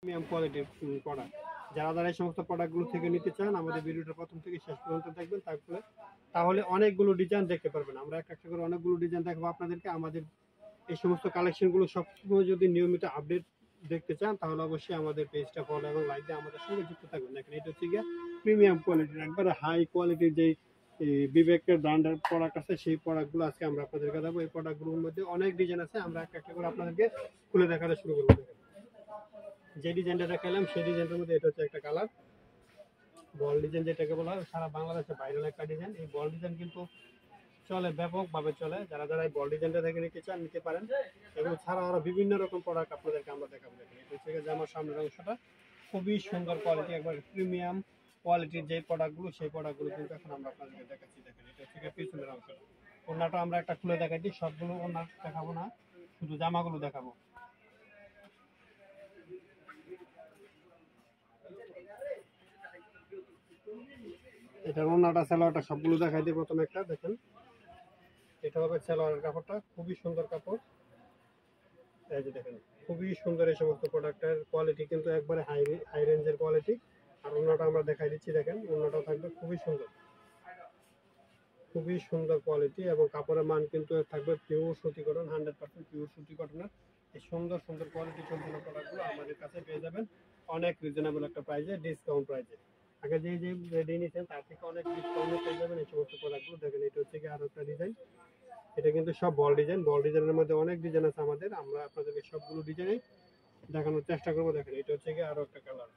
Premium কোয়ালিটির product. যারা এই সমস্ত প্রোডাক্টগুলো থেকে নিতে চান আমাদের ভিডিওটা প্রথম থেকে শেষ পর্যন্ত দেখবেন, তাহলে অনেকগুলো ডিজাইন দেখতে পারবেন। আমরা একটা করে অনেকগুলো ডিজাইন দেখাবো আপনাদেরকে। আমাদের এই সমস্ত কালেকশনগুলো সবসময় যদি নিয়মিত আপডেট দেখতে চান তাহলে অবশ্যই আমাদের পেজটা ফলো এবং লাইক দিয়ে আমাদের সঙ্গে যুক্ত থাকবেন। দেখেন এটা হচ্ছে গিয়ে প্রিমিয়াম কোয়ালিটির একবারে হাই কোয়ালিটির যেই বিবেকের ব্র্যান্ডের প্রোডাক্ট আছে সেই প্রোডাক্টগুলো আজকে আমরা আপনাদেরকে দেবো। এই প্রোডাক্টগুলোর মধ্যে অনেক ডিজাইন আছে, আমরা একটা করে আপনাদেরকে খুলে দেখাতে শুরু করবো। যে ডিজাইনটা দেখালাম সেই ডিজাইনটার মধ্যে এটা হচ্ছে একটা কালার বল ডিজাইন, যেটাকে বলা হয় সারা বাংলাদেশে ভাইরাল একটা ডিজাইন। এই বল ডিজাইন কিন্তু চলে, ব্যাপকভাবে চলে। যারা এই বল ডিজাইনটা দেখে নিতে চান নিতে পারেন। এবং ছাড়া আরো বিভিন্ন রকম প্রোডাক্ট আপনাদেরকে আমরা দেখাবো। দেখেন এটা হচ্ছে জামার সামনের অংশটা খুবই সুন্দর কোয়ালিটি, একবার প্রিমিয়াম কোয়ালিটির যে প্রোডাক্টগুলো সেই প্রোডাক্টগুলো কিন্তু এখন আমরা আপনাদেরকে দেখাচ্ছি। দেখেন এটা হচ্ছে পিছনের অংশটা। ওনাটা আমরা একটা খুলে দেখাচ্ছি, সবগুলো ওনা দেখাবো না, শুধু জামাগুলো দেখাবো। এটার ওনাটা সালোয়ারটা সবগুলো দেখাই দিই। প্রথমে একটা দেখেন, এটা হবে সালোয়ারের কাপড়টা, খুবই সুন্দর কাপড়। এই যে দেখেন খুবই সুন্দর এই সমস্ত প্রোডাক্টের কোয়ালিটি কিন্তু একবারে হাই রেঞ্জের কোয়ালিটি। আর ওনাটা আমরা দেখাই দিচ্ছি, দেখেন ওনাটাও থাকবে খুবই সুন্দর, খুবই সুন্দর কোয়ালিটি এবং কাপড়ের মান কিন্তু থাকবে পিওর সুতি কটন, 100% পিওর সুতি কটনের। এই সুন্দর সুন্দর কোয়ালিটি সম্পূর্ণ প্রোডাক্টগুলো আমাদের কাছে পেয়ে যাবেন অনেক রিজনেবল একটা প্রাইসে, ডিসকাউন্ট প্রাইসে। আগে যে রেডি নিয়েছেন তার থেকে অনেক ডিসকাউন্টে পেয়ে যাবেন এই সমস্ত প্রোডাক্টগুলো। দেখেন এটা হচ্ছে কি আরো একটা ডিজাইন, এটা কিন্তু সব বল ডিজাইন। বল ডিজাইনের মধ্যে অনেক ডিজাইন আছে আমাদের, আমরা আপনাদেরকে সবগুলো ডিজাইনে দেখানোর চেষ্টা করবো। দেখেন এটা হচ্ছে কি আরো একটা কালার,